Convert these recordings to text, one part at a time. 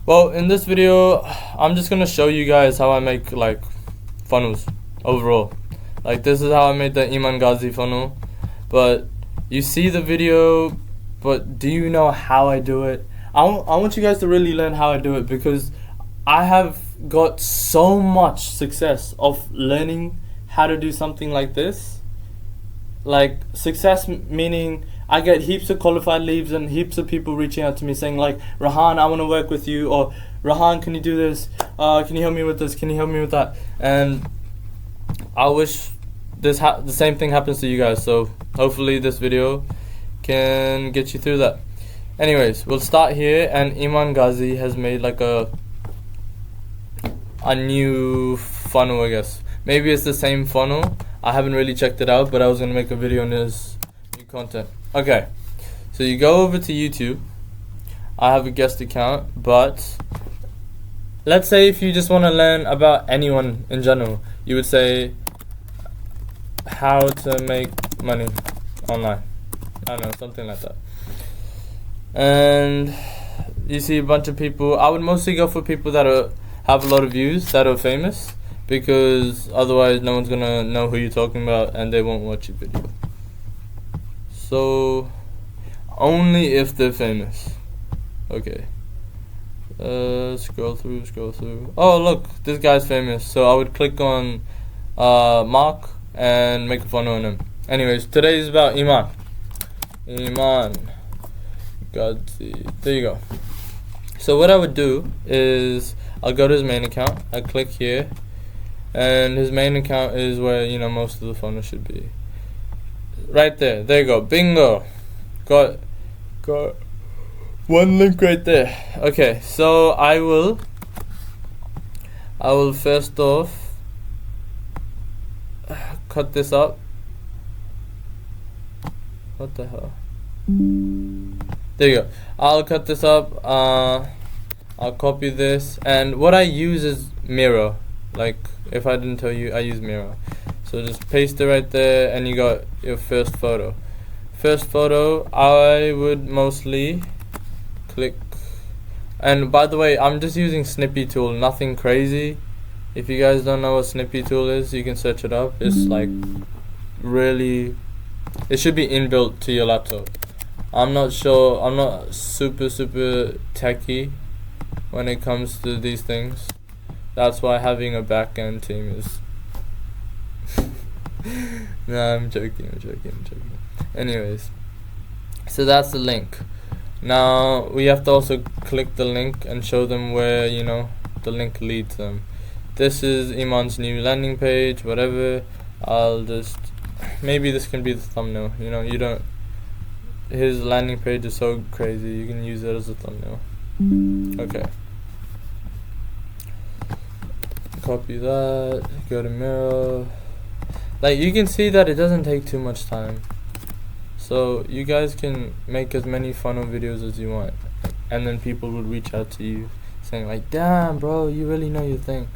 Well, in this video, I'm just gonna show you guys how I make like funnels overall. Like this is how I made the Iman Gadzhi funnel. But you see the video, but do you know how I do it? I want you guys to really learn how I do it, because I have got so much success of learning how to do something like this. Like success meaning I get heaps of qualified leads and heaps of people reaching out to me saying like, Rahan, I want to work with you, or Rahan, can you do this? Can you help me with this? Can you help me with that? And I wish the same thing happens to you guys. So hopefully this video can get you through that. Anyways, we'll start here, and Iman Gadzhi has made like a new funnel, I guess. Maybe it's the same funnel. I haven't really checked it out, but I was gonna make a video on this new content. Okay, so you go over to YouTube. I have a guest account, but let's say if you just want to learn about anyone in general, you would say how to make money online. I don't know, something like that. And you see a bunch of people. I would mostly go for people that have a lot of views, that are famous, because otherwise no one's gonna know who you're talking about and they won't watch your video. So only if they're famous. Okay. Scroll through. Oh look, this guy's famous. So I would click on Mark and make a funnel on him. Anyways, today is about Iman Gadzhi. There you go. So what I would do is I'll go to his main account. I click here, and his main account is where most of the funnel should be. Right there. There you go. Bingo. Got one link right there. Okay, so I will first off cut this up. What the hell? There you go. I'll cut this up. I'll copy this, and what I use is Miro. Like if I didn't tell you, I use Miro. So just paste it right there, and you got your first photo. First photo, I would mostly click. And by the way, I'm just using Snippy tool, nothing crazy. If you guys don't know what Snippy tool is, you can search it up. It's like really, it should be inbuilt to your laptop. I'm not sure, I'm not super techie when it comes to these things. That's why having a back-end team is nah, I'm joking. Anyways, so that's the link. Now we have to also click the link and show them where the link leads them. This is Iman's new landing page, whatever. I'll just, maybe this can be the thumbnail. His landing page is so crazy, you can use it as a thumbnail. Okay, copy that, go to Miro. Like you can see that it doesn't take too much time, so you guys can make as many funnel videos as you want, and then people will reach out to you saying like, damn bro, you really know your thing.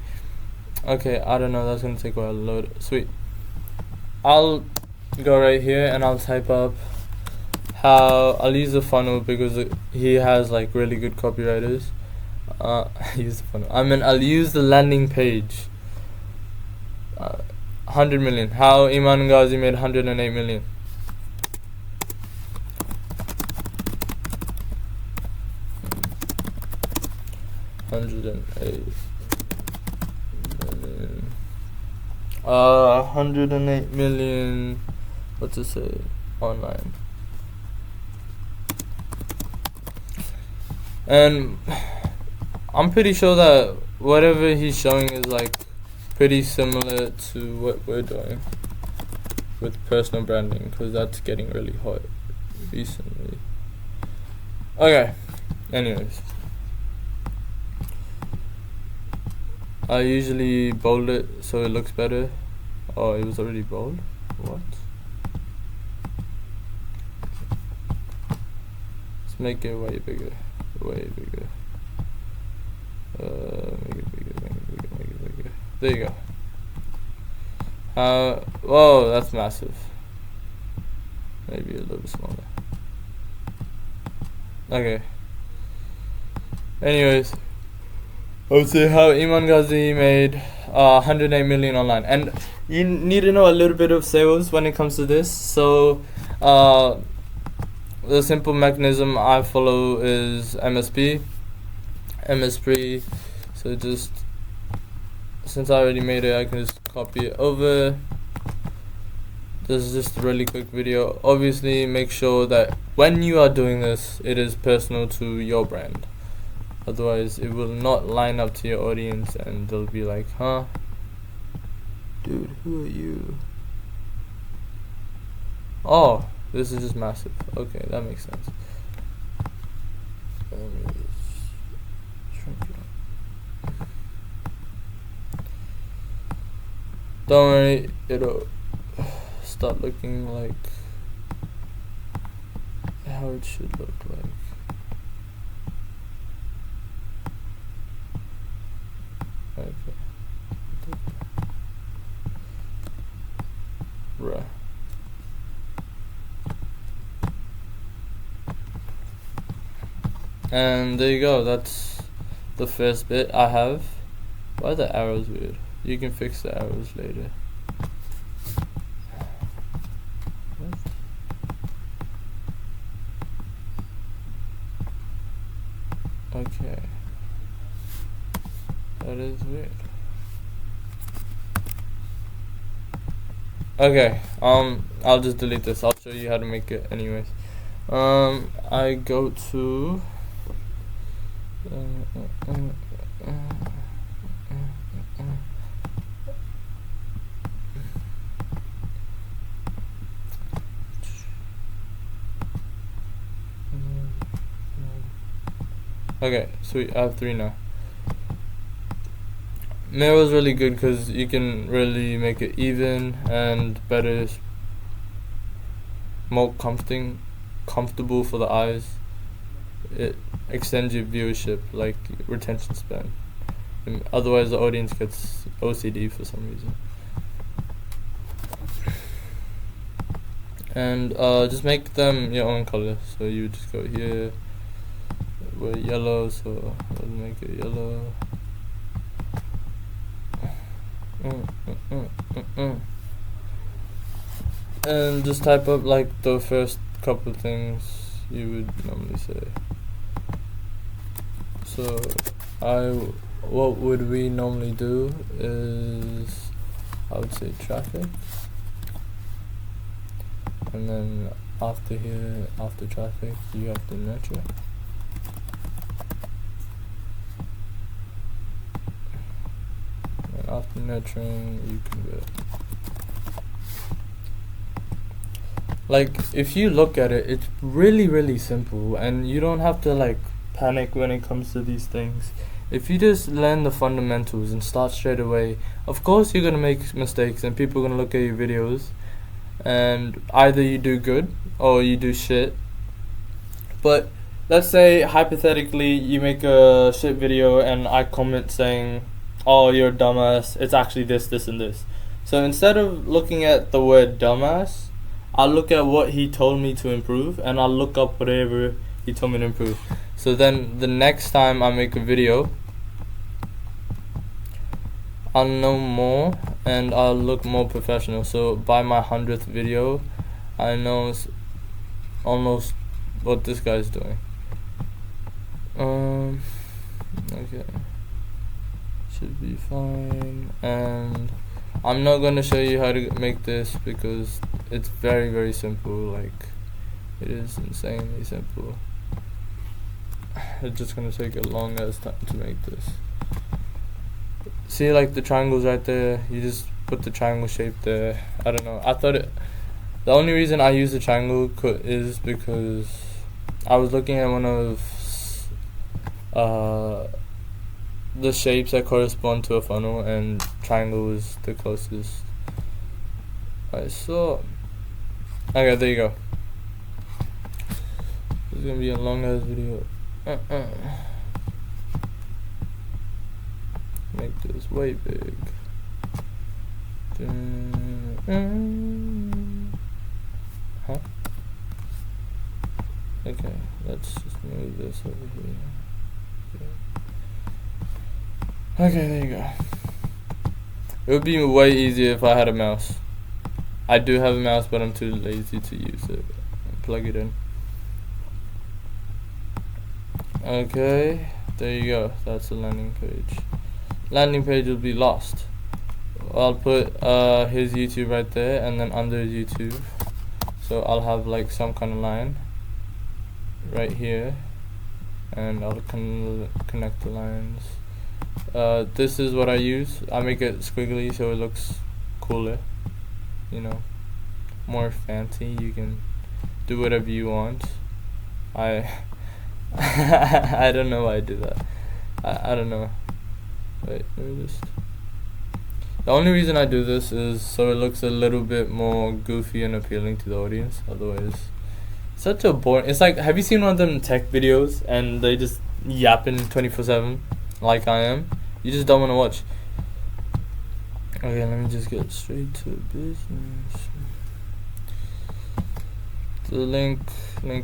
Okay, I don't know, that's gonna take a while to load. Sweet. I'll go right here and I'll type up I'll use the funnel because he has like really good copywriters. Use the funnel. I'll use the landing page. 100 million. How Iman Gadzhi made 108 million. $108 million. 108 million. What's it say? Online. And I'm pretty sure that whatever he's showing is like pretty similar to what we're doing with personal branding, because that's getting really hot recently. Okay, anyways, I usually bold it so it looks better. Oh, it was already bold? What? Let's make it way bigger. Make it bigger. There you go. Whoa, that's massive. Maybe a little smaller. Okay. Anyways, I would say how Iman Gadzhi made 108 million online. And you need to know a little bit of sales when it comes to this. So the simple mechanism I follow is MSP. So just, since I already made it, I can just copy it over. This is just a really quick video. Obviously, make sure that when you are doing this, it is personal to your brand. Otherwise, it will not line up to your audience and they'll be like, huh? Dude, who are you? Oh, this is just massive. Okay, that makes sense. Let me just shrink it up. Don't worry, it'll start looking like how it should look like. Okay. Bruh. And there you go, that's the first bit I have. Why are the arrows weird? You can fix the arrows later. What? Okay. That is weird. Okay, I'll just delete this. I'll show you how to make it anyways. I go to okay, sweet, I have 3 now. Mirror is really good because you can really make it even and better, more comfortable for the eyes. It extends your viewership, like retention span. And otherwise, the audience gets OCD for some reason. And just make them your own color. So you just go here, we're yellow, so let's make it yellow. And just type up like the first couple things you would normally say. So what would we normally do is, I would say traffic, and then after here, after traffic, you have to nurture. And after nurturing, you convert. Like, if you look at it, it's really simple, and you don't have to like panic when it comes to these things. If you just learn the fundamentals and start straight away, of course you're gonna make mistakes and people are gonna look at your videos and either you do good or you do shit. But let's say hypothetically you make a shit video and I comment saying, oh, you're a dumbass, it's actually this and this. So instead of looking at the word dumbass, I'll look at what he told me to improve and I'll look up whatever he told me to improve. So then the next time I make a video, I'll know more and I'll look more professional. So by my 100th video, I know almost what this guy's doing. Okay, should be fine. And I'm not gonna show you how to make this because it's very simple. Like, it is insanely simple. It's just gonna take a long ass time to make this. See, like the triangles right there, you just put the triangle shape there. I don't know, I thought the only reason I use the triangle is because I was looking at one of the shapes that correspond to a funnel, and triangle was the closest I saw. Okay, there you go. This is gonna be a long ass video. Make this way big. Huh? Okay, let's just move this over here. Okay, there you go. It would be way easier if I had a mouse. I do have a mouse, but I'm too lazy to use it. Plug it in. Okay, there you go. That's the landing page. Landing page will be lost. I'll put his YouTube right there, and then under his YouTube, so I'll have like some kind of line right here, and I'll connect the lines. This is what I use. I make it squiggly so it looks cooler, you know, more fancy. You can do whatever you want. I I don't know why I do that. I don't know. Wait, let me just. The only reason I do this is so it looks a little bit more goofy and appealing to the audience. Otherwise, such a boring. It's like, have you seen one of them tech videos and they just yapping 24/7 like I am? You just don't want to watch. Okay, let me just get straight to business. The link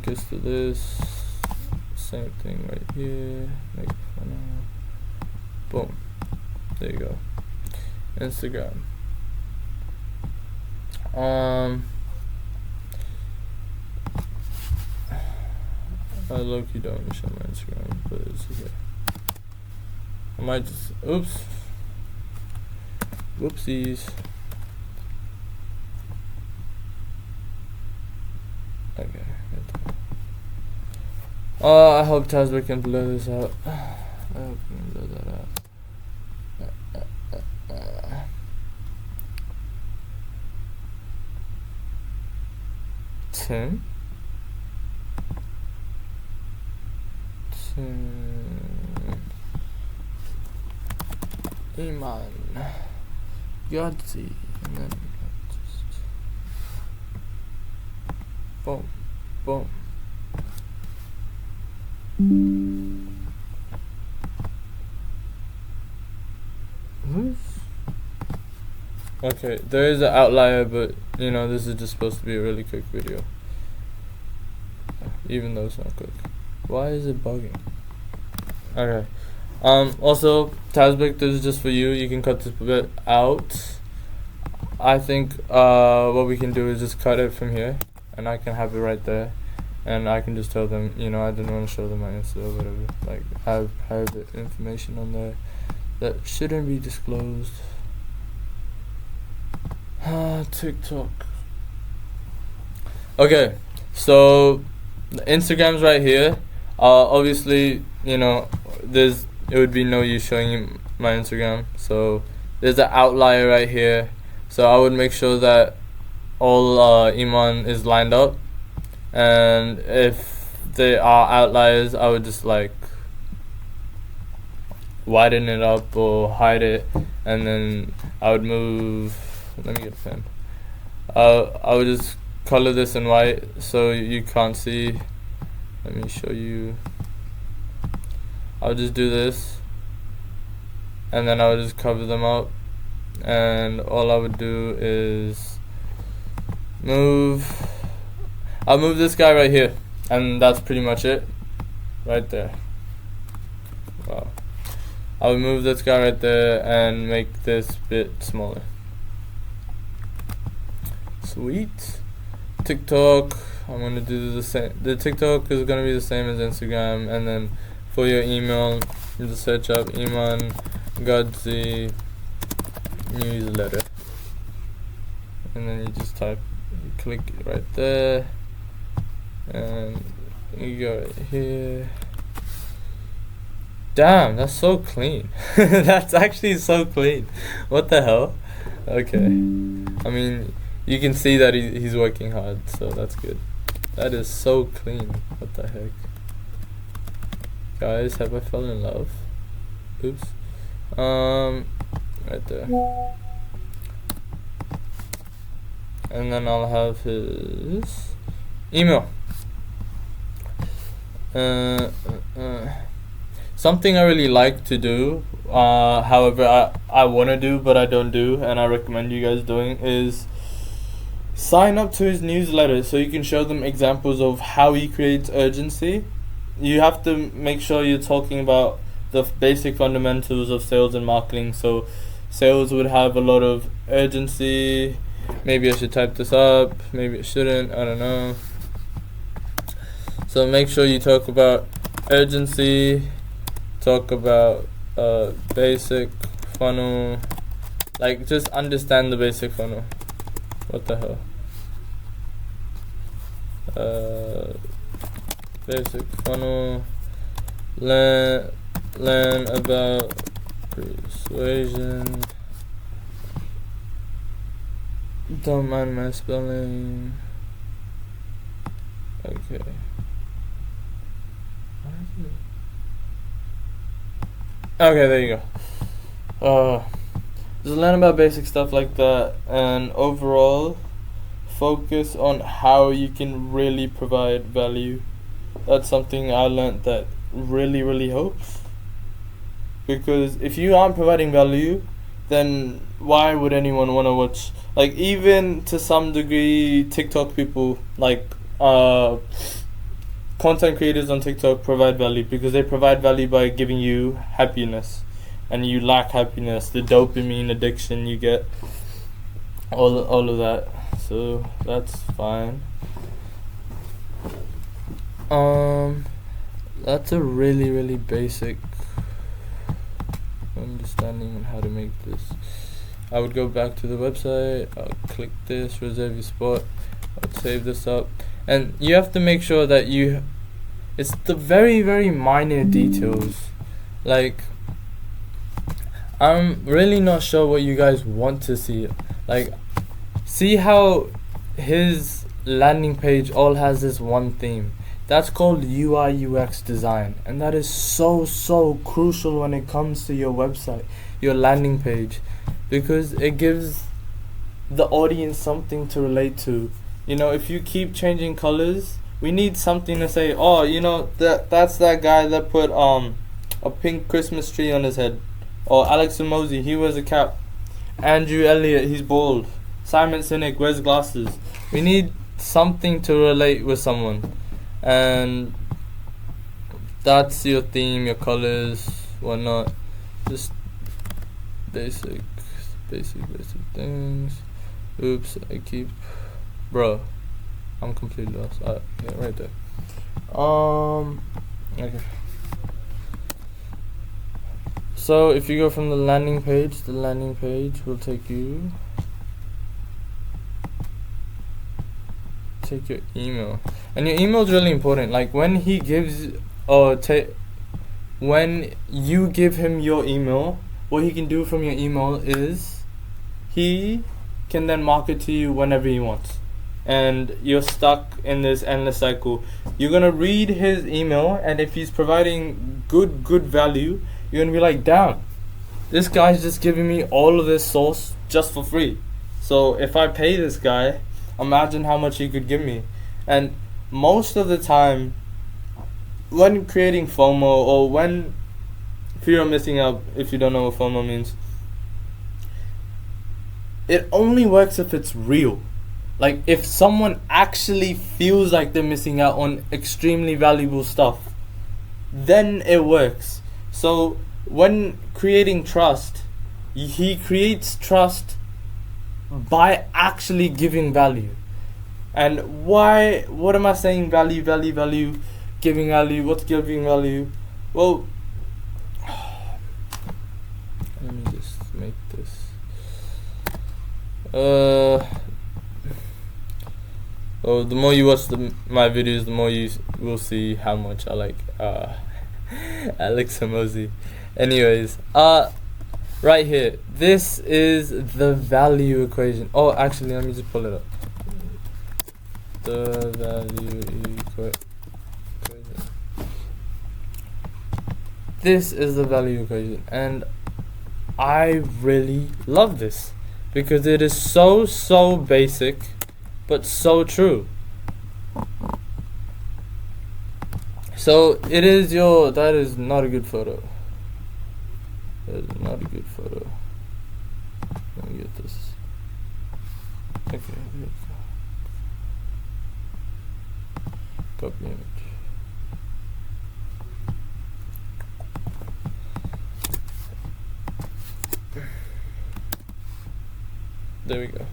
is to this. Same thing right here. Make fun of. Boom. There you go. Instagram. I low-key don't want to show my Instagram, but it's okay. I might just, oops, whoopsies. Okay. I hope Tazwick can blur this out. I hope we can blur that out. Tim Iman Gadzhi, and then just boom, boom. Okay, there is an outlier, but you know, this is just supposed to be a really quick video, even though it's not quick. Why is it bugging? Okay. Also, Tazbik, this is just for you. You can cut this bit out. I think what we can do is just cut it from here, and I can have it right there, and I can just tell them, you know, I didn't want to show them my Insta or whatever. Like, I have private information on there that shouldn't be disclosed. TikTok. Okay, so the Instagram's right here. Obviously, you know, it would be no use showing you my Instagram. So there's an outlier right here. So I would make sure that all Iman is lined up, and if there are outliers, I would just like widen it up or hide it, and then I would move. Let me get a pen. I would just color this in white so you can't see. Let me show you. I would just do this, and then I would just cover them up, and all I would do is I'll move this guy right here, and that's pretty much it right there. Wow. I would move this guy right there and make this bit smaller. Sweet. TikTok, I'm gonna do the same. The TikTok is gonna be the same as Instagram, and then for your email, you just search up Iman Gadzhi newsletter, and then you just click it right there, and you go right here. Damn, that's so clean. That's actually so clean. What the hell? Okay. I mean, you can see that he's working hard, so that's good. That is so clean. What the heck? Guys, have I fallen in love? Oops. Right there. And then I'll have his email. Something I really like to do, however I want to do but I don't do, and I recommend you guys doing, is sign up to his newsletter so you can show them examples of how he creates urgency. You have to make sure you're talking about the basic fundamentals of sales and marketing. So sales would have a lot of urgency. Maybe I should type this up, maybe I shouldn't, I don't know. So make sure you talk about urgency, talk about basic funnel, like just understand the basic funnel. What the hell? Basic funnel, learn about persuasion. Don't mind my spelling. Okay. Okay, there you go. Just learn about basic stuff like that, and overall focus on how you can really provide value. That's something I learned that really helps, because if you aren't providing value, then why would anyone want to watch? Like, even to some degree, TikTok people, like content creators on TikTok, provide value because they provide value by giving you happiness, and you lack happiness, the dopamine addiction you get, all of that. So that's fine. That's a really basic understanding on how to make this. I would go back to the website, I'll click this, reserve your spot, I'll save this up, and you have to make sure that it's the very minor details. Like, I'm really not sure what you guys want to see. Like, see how his landing page all has this one theme. That's called UI UX design, and that is so crucial when it comes to your website, your landing page, because it gives the audience something to relate to. You know, if you keep changing colors, we need something to say, oh, you know, that's that guy that put a pink Christmas tree on his head. Or Alex Ramosi, he wears a cap. Andrew Elliott, he's bald. Simon Sinek wears glasses. We need something to relate with someone. And that's your theme, your colors, whatnot. Just basic things. Oops, bro, I'm completely lost. Yeah, right there. Okay. So if you go from the landing page will take your email, and your email is really important. Like, when he gives when you give him your email, what he can do from your email is he can then market to you whenever he wants, and you're stuck in this endless cycle. You're gonna read his email, and if he's providing good value, you're gonna be like, damn, this guy's just giving me all of this sauce just for free. So if I pay this guy, imagine how much he could give me. And most of the time, when creating FOMO, or when fear of missing out, if you don't know what FOMO means, it only works if it's real. Like, if someone actually feels like they're missing out on extremely valuable stuff, then it works. So when creating trust, he creates trust by actually giving value. And what am I saying? Value, giving value. What's giving value? Well, let me just make this. Oh, the more you watch my videos, the more you will see how much I like Alex Ramosi. Anyways, right here, this is the value equation. Oh, actually, let me just pull it up. The value equation. This is the value equation, and I really love this because it is so basic, but so true. So it is that is not a good photo. That is not a good photo. Let me get this. Okay, copy image. There we go.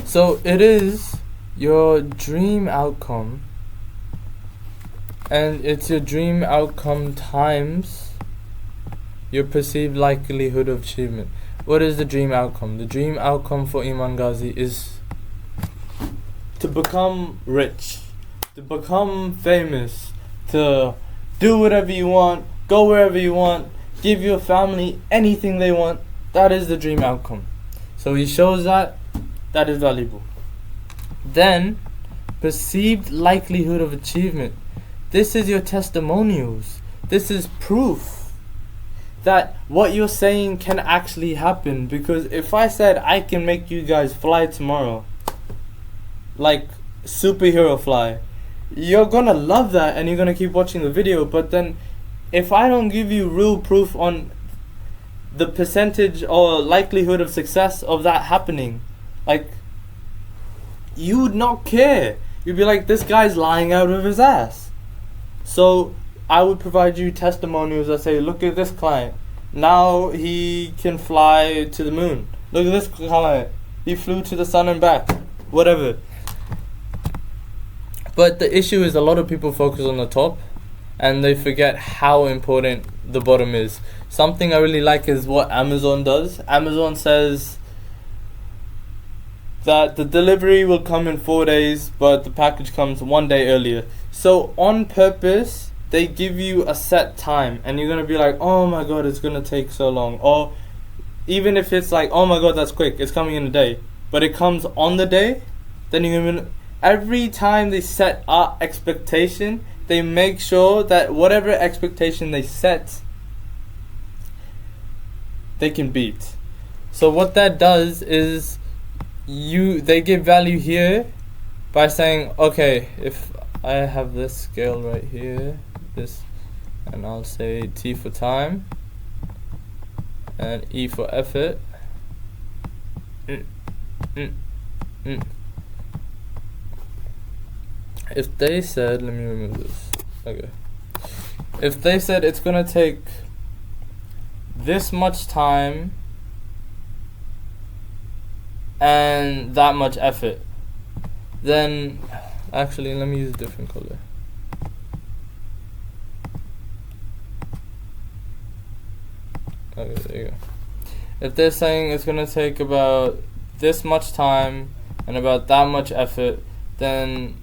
So it is your dream outcome, and it's your dream outcome times your perceived likelihood of achievement. What is the dream outcome? The dream outcome for Iman Gadzhi is to become rich, to become famous, to do whatever you want, go wherever you want, give your family anything they want. That is the dream outcome. So he shows that is valuable. Then, perceived likelihood of achievement. This is your testimonials. This is proof that what you're saying can actually happen. Because if I said I can make you guys fly tomorrow, like superhero fly, you're gonna love that and you're gonna keep watching the video. But then if I don't give you real proof on the percentage or likelihood of success of that happening, like, you would not care. You'd be like, this guy's lying out of his ass. So I would provide you testimonials that say, look at this client, now he can fly to the moon. Look at this client, he flew to the sun and back. Whatever. But the issue is a lot of people focus on the top and they forget how important the bottom is. Something I really like is what Amazon does. Amazon says that the delivery will come in 4 days, but the package comes 1 day earlier. So on purpose, they give you a set time, and you're gonna be like, oh my god, it's gonna take so long. Or even if it's like, oh my god, that's quick, it's coming in a day, but it comes on the day, then you're gonna, every time they set a expectation, they make sure that whatever expectation they set, they can beat. So what that does is they give value here by saying, okay, if I have this scale right here, this, and I'll say T for time and E for effort. If they said, let me remove this. Okay. If they said it's gonna take this much time and that much effort, then actually let me use a different color. Okay, there you go. If they're saying it's gonna take about this much time and about that much effort, then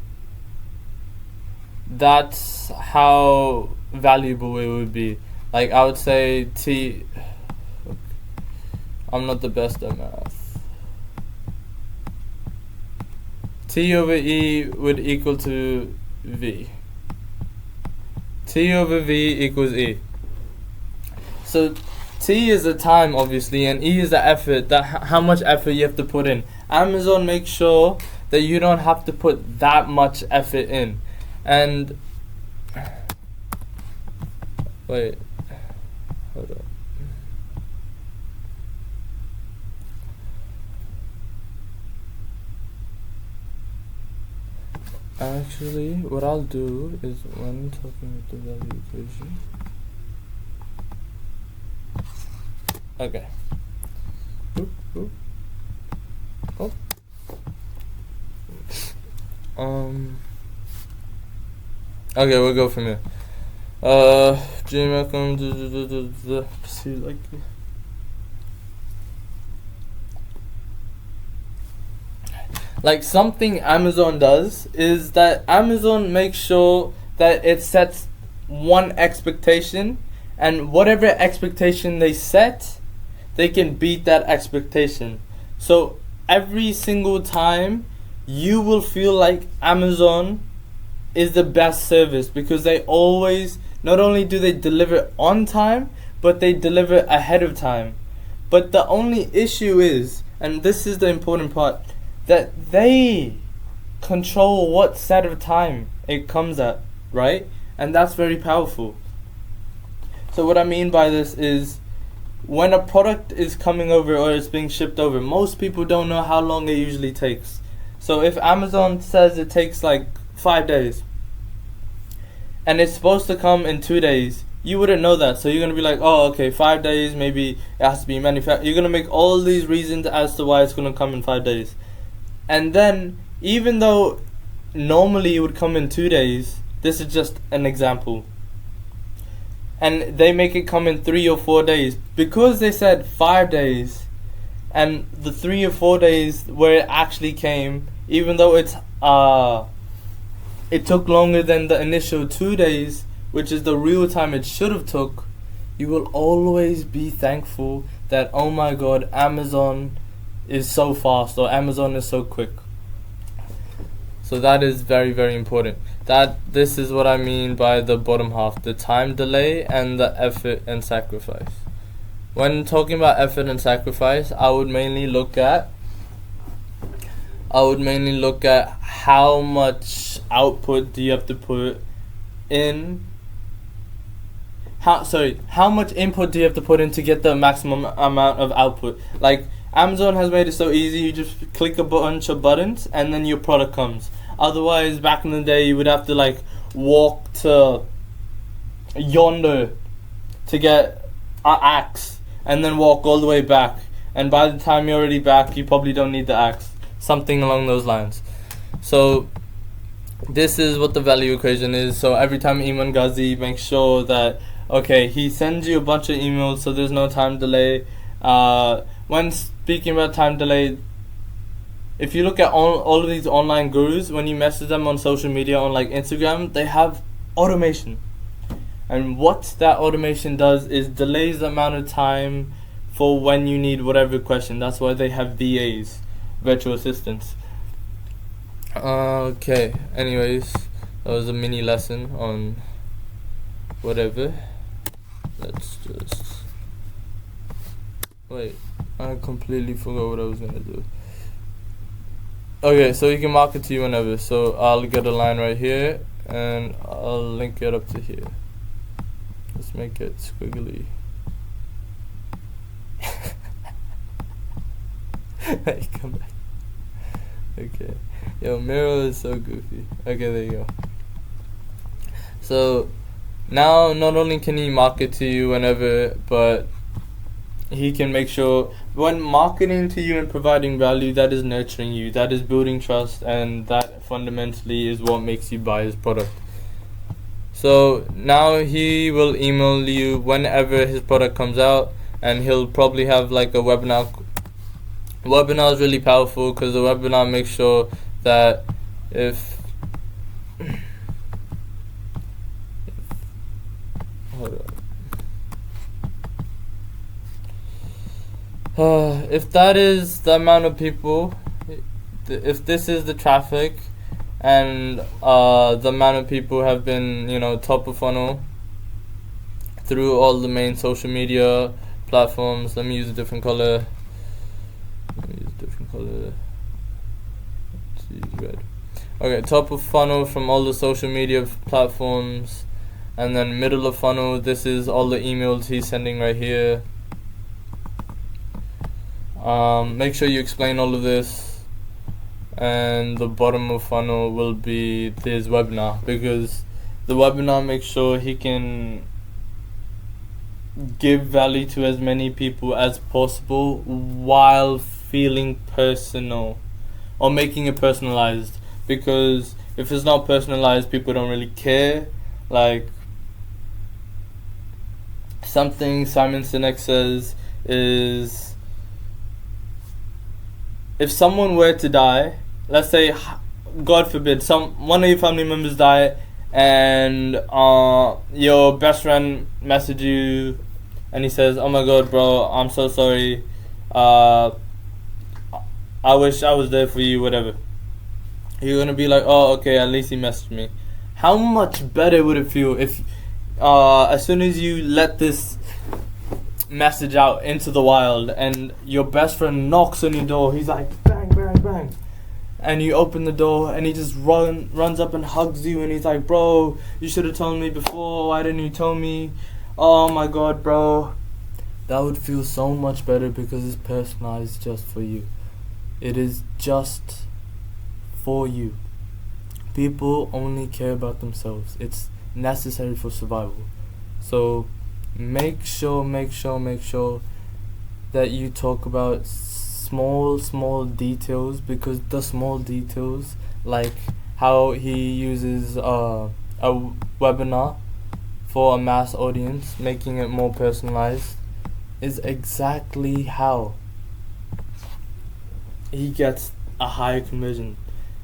that's how valuable it would be. Like, I would say I'm not the best at math. T over E would equal to V. T over V equals E. So T is the time, obviously, and E is the effort, how much effort you have to put in. Amazon makes sure that you don't have to put that much effort in. And wait, hold up. Actually, what I'll do is, when talking with the value equation, okay. Okay, we'll go from here. Dream outcome, like something Amazon does is that Amazon makes sure that it sets one expectation, and whatever expectation they set, they can beat that expectation. So every single time you will feel like Amazon is the best service, because they always, not only do they deliver on time, but they deliver ahead of time. But the only issue is, and this is the important part, that they control what set of time it comes at, right? And that's very powerful. So what I mean by this is, when a product is coming over or it's being shipped over, most people don't know how long it usually takes. So if Amazon says it takes like 5 days and it's supposed to come in 2 days, you wouldn't know that. So you're gonna be like, oh, okay, 5 days, maybe it has to be manufactured. You're gonna make all these reasons as to why it's gonna come in 5 days, and then even though normally it would come in 2 days, this is just an example, and they make it come in 3 or 4 days because they said 5 days, and the 3 or 4 days where it actually came, even though it took longer than the initial 2 days, which is the real time it should have took, you will always be thankful that, oh my god, Amazon is so fast, or Amazon is so quick. So that is very, very important. This is what I mean by the bottom half, the time delay and the effort and sacrifice. When talking about effort and sacrifice, I would mainly look at how much output do you have to put in. How much input do you have to put in to get the maximum amount of output? Like, Amazon has made it so easy, you just click a bunch of buttons and then your product comes. Otherwise, back in the day, you would have to like walk to yonder to get an axe and then walk all the way back. And by the time you're already back, you probably don't need the axe. Something along those lines. So this is what the value equation is. So every time Iman Gadzhi makes sure that, okay, he sends you a bunch of emails so there's no time delay. When speaking about time delay, if you look at all of these online gurus, when you message them on social media, on like Instagram, they have automation. And what that automation does is delays the amount of time for when you need whatever question. That's why they have VAs, virtual assistants. Okay, anyways, that was a mini lesson on whatever. Let's just... Wait, I completely forgot what I was gonna do. Okay, so you can mark it to you whenever. So I'll get a line right here and I'll link it up to here. Let's make it squiggly. Hey, come back. Okay. Yo, Miro is so goofy. Okay, there you go. So now not only can he mark it to you whenever, but he can make sure when marketing to you and providing value, that is nurturing you, that is building trust, and that fundamentally is what makes you buy his product. So now he will email you whenever his product comes out, and he'll probably have like a webinar. Webinar is really powerful because the webinar makes sure that if if that is the amount of people, if this is the traffic, and the amount of people have been, top of funnel through all the main social media platforms. Let me use a different color. Let's use red. Okay, top of funnel from all the social media platforms, and then middle of funnel, this is all the emails he's sending right here. Make sure you explain all of this, and the bottom of funnel will be this webinar, because the webinar makes sure he can give value to as many people as possible while feeling personal, or making it personalized, because if it's not personalized, people don't really care. Like, something Simon Sinek says is, if someone were to die, let's say, God forbid, one of your family members die, and your best friend messaged you, and he says, "Oh my God, bro, I'm so sorry. I wish I was there for you," whatever. You're gonna be like, "Oh, okay, at least he messaged me." How much better would it feel if, as soon as you let this message out into the wild, and your best friend knocks on your door, he's like, bang, bang, bang, and you open the door, and he just runs up and hugs you, and he's like, "Bro, you should have told me before. Why didn't you tell me? Oh my God, bro." That would feel so much better because it's personalized just for you. It is just for you. People only care about themselves. It's necessary for survival. So make sure that you talk about small details, because the small details, like how he uses a webinar for a mass audience, making it more personalized, is exactly how he gets a higher conversion.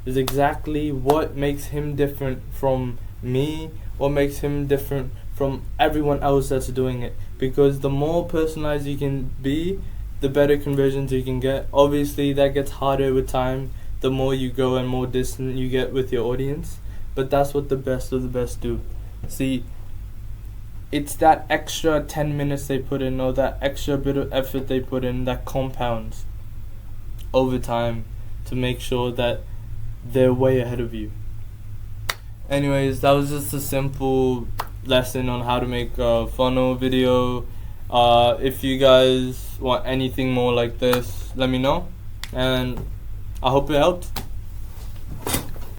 Is exactly what makes him different from me, what makes him different from everyone else that's doing it. Because the more personalized you can be, the better conversions you can get. Obviously that gets harder with time, the more you go and more distant you get with your audience, but that's what the best of the best do. See, it's that extra 10 minutes they put in, or that extra bit of effort they put in, that compounds over time to make sure that they're way ahead of you. Anyways, that was just a simple lesson on how to make a funnel video. If you guys want anything more like this, let me know, and I hope it helped.